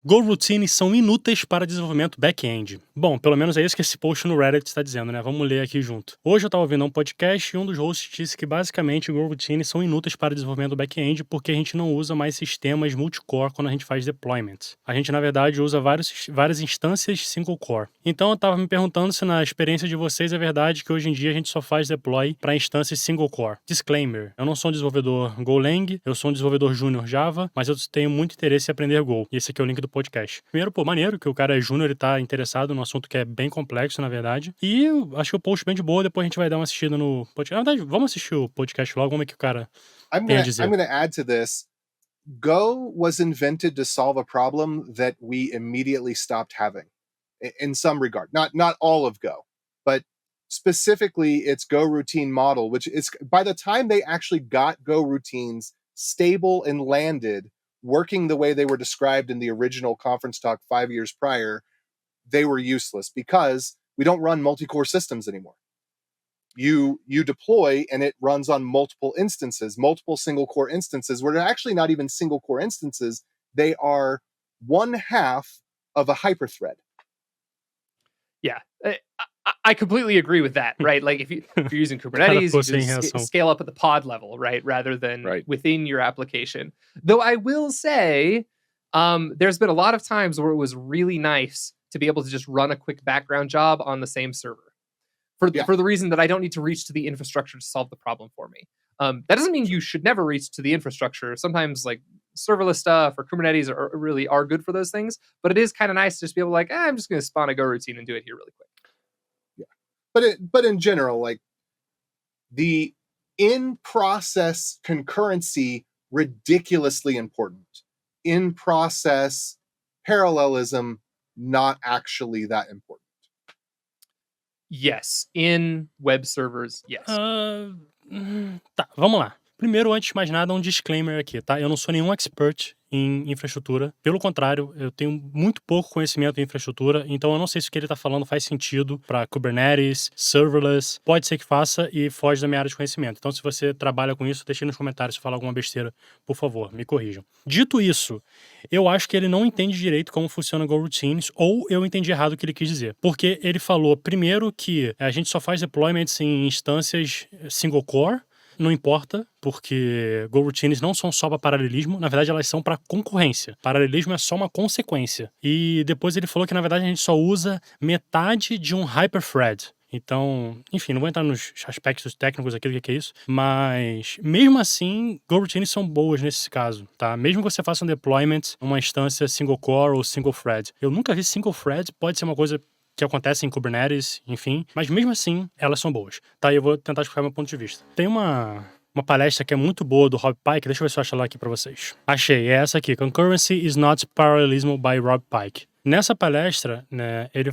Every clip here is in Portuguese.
Go-routines são inúteis para desenvolvimento back-end. Bom, pelo menos é isso que esse post no Reddit está dizendo, né? Vamos ler aqui junto. Hoje eu estava ouvindo um podcast e um dos hosts disse que basicamente go-routines são inúteis para desenvolvimento back-end porque a gente não usa mais sistemas multicore quando a gente faz deployment. A gente, na verdade, usa várias instâncias single-core. Então eu estava me perguntando se na experiência de vocês é verdade que hoje em dia a gente só faz deploy para instâncias single-core. Disclaimer, eu não sou um desenvolvedor Golang, eu sou um desenvolvedor júnior Java, mas eu tenho muito interesse em aprender Go. E esse aqui é o link do podcast. Primeiro, maneiro que o cara é júnior e tá interessado num assunto que é bem complexo, na verdade. E eu acho que o post bem de boa, depois a gente vai dar uma assistida no podcast. Na verdade, vamos assistir o podcast logo, vamos ver o que o cara tem a dizer. I'm gonna add to this. Go was invented to solve a problem that we immediately stopped having in some regard. Not all of Go, but specifically its Go routine model, which is by the time they actually got Go routines stable and landed, working the way they were described in the original conference talk 5 years prior, they were useless because we don't run multi-core systems anymore. You deploy and it runs on multiple instances, multiple single core instances, where they're actually not even single core instances. They are one half of a hyperthread. Yeah. I completely agree with that, right? Like if you're using Kubernetes, you just scale up at the pod level, right? Rather than within your application. Though I will say, there's been a lot of times where it was really nice to be able to just run a quick background job on the same server. For the reason that I don't need to reach to the infrastructure to solve the problem for me. That doesn't mean you should never reach to the infrastructure. Sometimes like serverless stuff or Kubernetes are good for those things, but it is kind of nice to just be able to like, I'm just going to spawn a Go routine and do it here really quick. But in general, like the in-process concurrency, ridiculously important. In-process parallelism, not actually that important. Yes, in web servers, yes. Tá, vamos lá. Primeiro, antes de mais nada, um disclaimer aqui, tá? Eu não sou nenhum expert em infraestrutura. Pelo contrário, eu tenho muito pouco conhecimento em infraestrutura, então eu não sei se o que ele tá falando faz sentido para Kubernetes, serverless. Pode ser que faça e foge da minha área de conhecimento. Então, se você trabalha com isso, deixe nos comentários se falar alguma besteira, por favor, me corrijam. Dito isso, eu acho que ele não entende direito como funciona Go Routines, ou eu entendi errado o que ele quis dizer. Porque ele falou, primeiro, que a gente só faz deployments em instâncias single core. Não importa, porque Go Routines não são só para paralelismo, na verdade elas são para concorrência. Paralelismo é só uma consequência. E depois ele falou que na verdade a gente só usa metade de um hyperthread. Então, enfim, não vou entrar nos aspectos técnicos aqui do que é isso, mas mesmo assim, Go Routines são boas nesse caso, tá? Mesmo que você faça um deployment, uma instância single core ou single thread. Eu nunca vi single thread, pode ser uma coisa que acontece em Kubernetes, enfim. Mas mesmo assim, elas são boas. Tá, eu vou tentar explicar meu ponto de vista. Tem uma palestra que é muito boa do Rob Pike. Deixa eu ver se eu acho ela aqui pra vocês. Achei, é essa aqui. Concurrency is not parallelism by Rob Pike. Nessa palestra, né, ele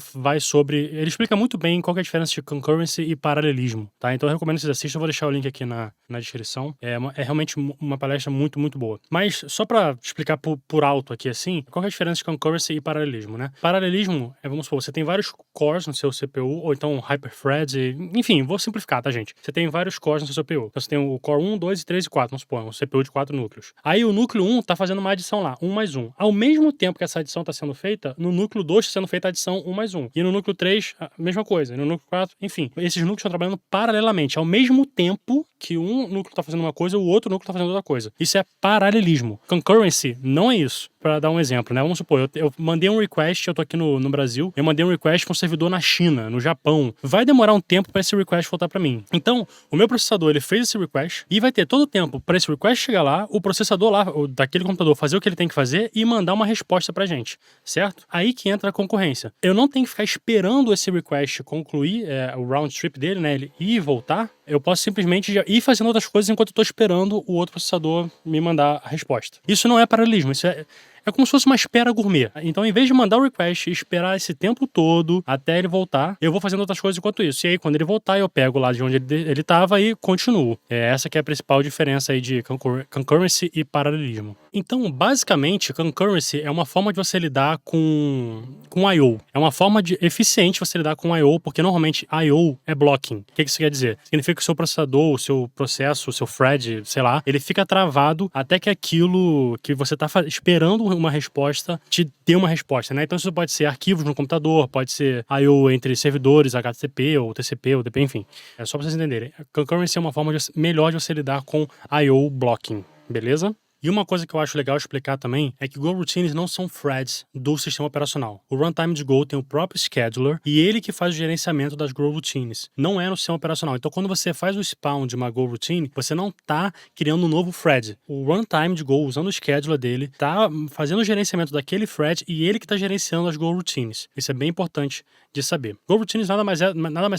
explica muito bem qual que é a diferença de concurrency e paralelismo, tá? Então eu recomendo que vocês assistam, eu vou deixar o link aqui na descrição. É realmente uma palestra muito, muito boa. Mas só pra explicar por alto aqui, assim, qual que é a diferença de concurrency e paralelismo, né? Paralelismo vamos supor, você tem vários cores no seu CPU, ou então hyperthreads, enfim, vou simplificar, tá, gente? Você tem vários cores no seu CPU. Então você tem o core 1, 2, 3 e 4, vamos supor, um CPU de 4 núcleos. Aí o núcleo 1 tá fazendo uma adição lá, 1 mais 1. Ao mesmo tempo que essa adição tá sendo feita, no núcleo 2 está sendo feita a adição 1 mais 1. E no núcleo 3, a mesma coisa. E no núcleo 4, enfim. Esses núcleos estão trabalhando paralelamente. Ao mesmo tempo que um núcleo está fazendo uma coisa, o outro núcleo está fazendo outra coisa. Isso é paralelismo. Concurrency não é isso. Para dar um exemplo, né? Vamos supor, eu mandei um request, eu tô aqui no Brasil, eu mandei um request para um servidor na China, no Japão. Vai demorar um tempo para esse request voltar para mim. Então, o meu processador, ele fez esse request e vai ter todo o tempo para esse request chegar lá, o processador lá, daquele computador, fazer o que ele tem que fazer e mandar uma resposta pra gente, certo? Aí que entra a concorrência. Eu não tenho que ficar esperando esse request concluir o round trip dele, né? Ele ir e voltar. Eu posso simplesmente ir fazendo outras coisas enquanto eu tô esperando o outro processador me mandar a resposta. Isso não é paralelismo, isso é como se fosse uma espera gourmet. Então, em vez de mandar o request e esperar esse tempo todo até ele voltar, eu vou fazendo outras coisas enquanto isso. E aí, quando ele voltar, eu pego lá de onde ele estava e continuo. Essa que é a principal diferença aí de concurrency e paralelismo. Então, basicamente, concurrency é uma forma de você lidar com I.O. É uma forma eficiente de você lidar com I.O., porque normalmente I.O. é blocking. O que isso quer dizer? Significa que o seu processador, o seu processo, o seu thread, sei lá, ele fica travado até que aquilo que você está esperando uma resposta te dê uma resposta, né? Então isso pode ser arquivos no computador, pode ser I/O entre servidores, HTTP ou TCP ou DP, enfim. É só pra vocês entenderem. Concurrency é uma forma melhor de você lidar com I/O blocking, beleza? E uma coisa que eu acho legal explicar também é que Go Routines não são threads do sistema operacional. O runtime de Go tem o próprio scheduler e ele que faz o gerenciamento das Go Routines. Não é no sistema operacional. Então, quando você faz o spawn de uma Go Routine, você não está criando um novo thread. O runtime de Go, usando o scheduler dele, está fazendo o gerenciamento daquele thread e ele que está gerenciando as Go Routines. Isso é bem importante de saber. Go Routines nada mais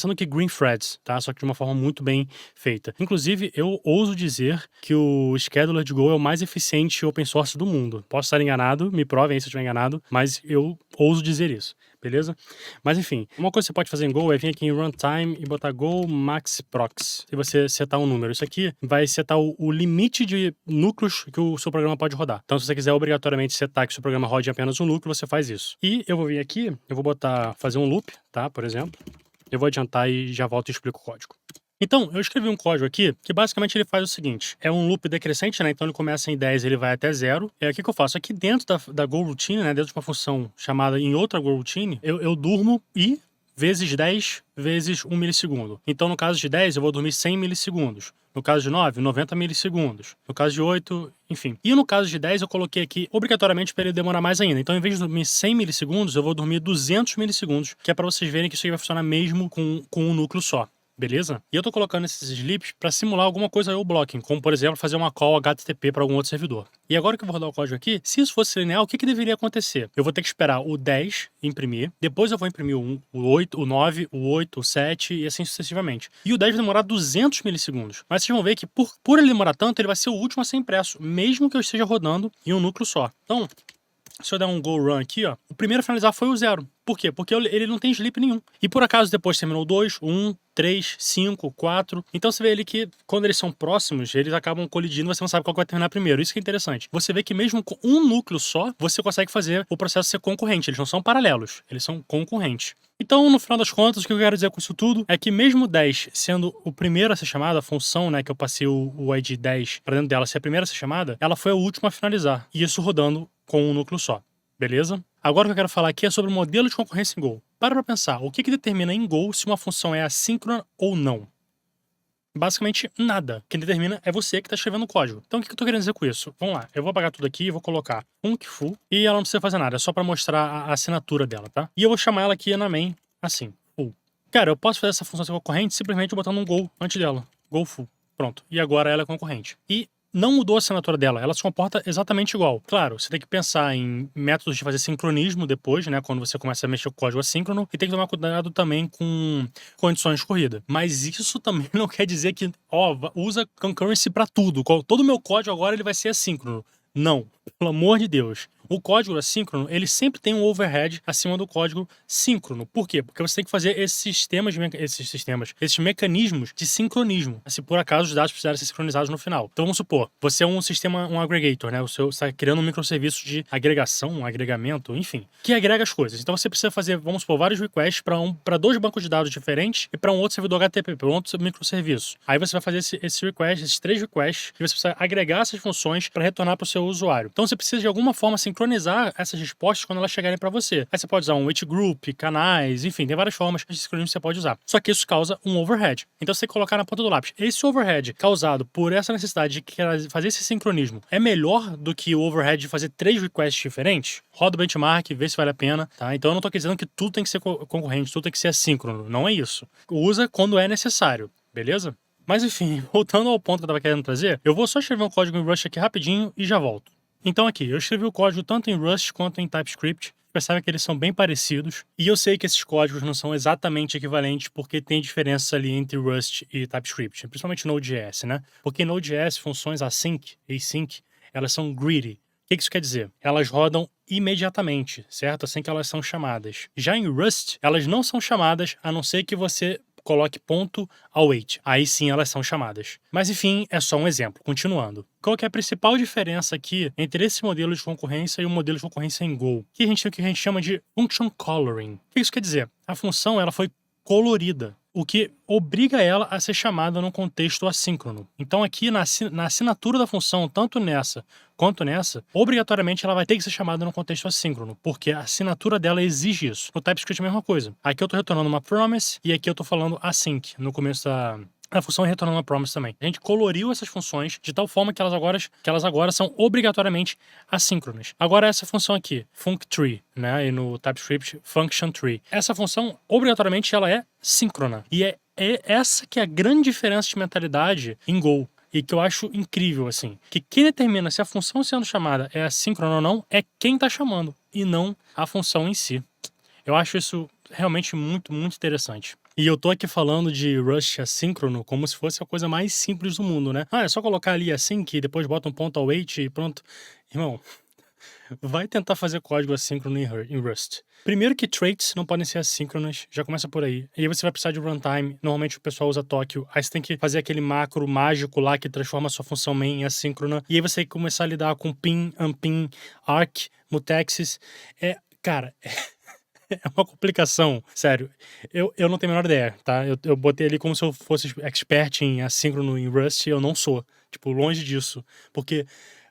são do que green threads, tá? Só que de uma forma muito bem feita. Inclusive, eu ouso dizer que o scheduler de Go é o mais eficiente open source do mundo. Posso estar enganado, me provem aí se eu estiver enganado, mas eu ouso dizer isso, beleza? Mas enfim, uma coisa que você pode fazer em Go é vir aqui em Runtime e botar Go Max Prox e você setar um número. Isso aqui vai setar o limite de núcleos que o seu programa pode rodar. Então, se você quiser obrigatoriamente setar que o seu programa rode em apenas um núcleo, você faz isso. E eu vou vir aqui, eu vou fazer um loop, tá? Por exemplo. Eu vou adiantar e já volto e explico o código. Então, eu escrevi um código aqui que basicamente ele faz o seguinte. É um loop decrescente, né? Então ele começa em 10 ele vai até 0. E aí o que eu faço? Aqui dentro da Go Routine, né? Dentro de uma função chamada em outra Go Routine, eu durmo i vezes 10 vezes 1 milissegundo. Então no caso de 10 eu vou dormir 100 milissegundos. No caso de 9, 90 milissegundos. No caso de 8, enfim. E no caso de 10 eu coloquei aqui obrigatoriamente para ele demorar mais ainda. Então em vez de dormir 100 milissegundos, eu vou dormir 200 milissegundos, que é para vocês verem que isso aí vai funcionar mesmo com um núcleo só. Beleza? E eu tô colocando esses slips para simular alguma coisa IO blocking, como por exemplo fazer uma call HTTP para algum outro servidor. E agora que eu vou rodar o código aqui, se isso fosse linear, o que deveria acontecer? Eu vou ter que esperar o 10 imprimir, depois eu vou imprimir o 8, o 9, o 8, o 7 e assim sucessivamente. E o 10 vai demorar 200 milissegundos. Mas vocês vão ver que por ele demorar tanto, ele vai ser o último a ser impresso, mesmo que eu esteja rodando em um núcleo só. Então, se eu der um go run aqui, ó, o primeiro a finalizar foi o 0. Por quê? Porque ele não tem sleep nenhum. E por acaso depois terminou o 2, 1, 3, 5, 4. Então você vê ali que quando eles são próximos, eles acabam colidindo, você não sabe qual vai terminar primeiro. Isso que é interessante. Você vê que mesmo com um núcleo só, você consegue fazer o processo ser concorrente. Eles não são paralelos, eles são concorrentes. Então, no final das contas, o que eu quero dizer com isso tudo é que mesmo 10 sendo o primeiro a ser chamado, a função, né, que eu passei o ID 10 para dentro dela ser a primeira a ser chamada, ela foi a última a finalizar. E isso rodando com um núcleo só. Beleza? Agora o que eu quero falar aqui é sobre o modelo de concorrência em Go. Para pensar, o que determina em Go se uma função é assíncrona ou não? Basicamente, nada. Quem determina é você que está escrevendo o código. Então, o que eu estou querendo dizer com isso? Vamos lá, eu vou apagar tudo aqui e vou colocar full e ela não precisa fazer nada, é só para mostrar a assinatura dela, tá? E eu vou chamar ela aqui na main, assim, full. Cara, eu posso fazer essa função ser concorrente simplesmente botando um Go antes dela. Go full. Pronto. E agora ela é concorrente. E não mudou a assinatura dela, ela se comporta exatamente igual. Claro, você tem que pensar em métodos de fazer sincronismo depois, né, quando você começa a mexer com o código assíncrono, e tem que tomar cuidado também com condições de corrida. Mas isso também não quer dizer que, usa concurrency para tudo. Todo o meu código agora ele vai ser assíncrono. Não, pelo amor de Deus. O código assíncrono, ele sempre tem um overhead acima do código síncrono. Por quê? Porque você tem que fazer esses mecanismos de sincronismo, se por acaso os dados precisarem ser sincronizados no final. Então vamos supor, você é um sistema, um aggregator, né? Você está criando um microserviço de agregação, um agregamento, enfim, que agrega as coisas. Então você precisa fazer, vamos supor, vários requests para 2 bancos de dados diferentes e para um outro servidor HTTP, para um outro microserviço. Aí você vai fazer esse request, esses 3 requests, e você precisa agregar essas funções para retornar para o seu usuário. Então você precisa de alguma forma sincronizar essas respostas quando elas chegarem para você. Aí você pode usar um wait group, canais, enfim, tem várias formas de sincronismo que você pode usar. Só que isso causa um overhead. Então você tem que colocar na ponta do lápis. Esse overhead causado por essa necessidade de fazer esse sincronismo é melhor do que o overhead de fazer 3 requests diferentes? Roda o benchmark, vê se vale a pena, tá? Então eu não tô dizendo que tudo tem que ser concorrente, tudo tem que ser assíncrono. Não é isso. Usa quando é necessário, beleza? Mas enfim, voltando ao ponto que eu estava querendo trazer, eu vou só escrever um código em Rust aqui rapidinho e já volto. Então aqui, eu escrevi o código tanto em Rust quanto em TypeScript. Percebe que eles são bem parecidos. E eu sei que esses códigos não são exatamente equivalentes porque tem diferença ali entre Rust e TypeScript, principalmente Node.js, né? Porque em Node.js, funções async, elas são greedy. O que isso quer dizer? Elas rodam imediatamente, certo? Assim que elas são chamadas. Já em Rust, elas não são chamadas a não ser que você coloque ponto await. Aí sim elas são chamadas. Mas enfim, é só um exemplo. Continuando. Qual que é a principal diferença aqui entre esse modelo de concorrência e o modelo de concorrência em Go? Que a gente chama de function coloring. O que isso quer dizer? A função ela foi colorida. o que obriga ela a ser chamada num contexto assíncrono. Então aqui na assinatura da função, tanto nessa quanto nessa, obrigatoriamente ela vai ter que ser chamada num contexto assíncrono, porque a assinatura dela exige isso. No TypeScript é a mesma coisa. Aqui eu estou retornando uma promise e aqui eu estou falando async no começo da função e retornando uma promise também. A gente coloriu essas funções de tal forma que elas agora são obrigatoriamente assíncronas. Agora essa função aqui, funcTree, né, e no TypeScript functionTree. Essa função, obrigatoriamente, ela é síncrona. E é essa que é a grande diferença de mentalidade em Go. E que eu acho incrível, assim. Que quem determina se a função sendo chamada é assíncrona ou não é quem está chamando, e não a função em si. Eu acho isso realmente muito, muito interessante. E eu tô aqui falando de Rust assíncrono como se fosse a coisa mais simples do mundo, né? É só colocar ali async e depois bota um ponto await e pronto. Irmão, vai tentar fazer código assíncrono em Rust. Primeiro que traits não podem ser assíncronas, já começa por aí. E aí você vai precisar de runtime, normalmente o pessoal usa Tokio, aí você tem que fazer aquele macro mágico lá que transforma a sua função main em assíncrona, e aí você tem que começar a lidar com pin, unpin, arc, mutexes. Cara, é uma complicação, sério. Eu não tenho a menor ideia, tá? Eu botei ali como se eu fosse expert em assíncrono em Rust, eu não sou. Tipo, longe disso. Porque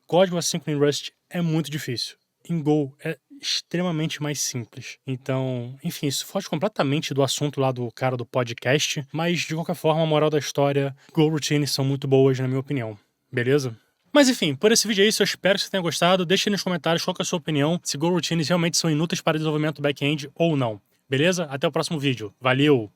código assíncrono em Rust é muito difícil. Em Go é extremamente mais simples. Então, enfim, isso foge completamente do assunto lá do cara do podcast, mas de qualquer forma, a moral da história, Go routines são muito boas, na minha opinião. Beleza? Mas enfim, por esse vídeo é isso, eu espero que você tenha gostado. Deixe aí nos comentários qual que é a sua opinião, se Go routines realmente são inúteis para desenvolvimento back-end ou não. Beleza? Até o próximo vídeo. Valeu!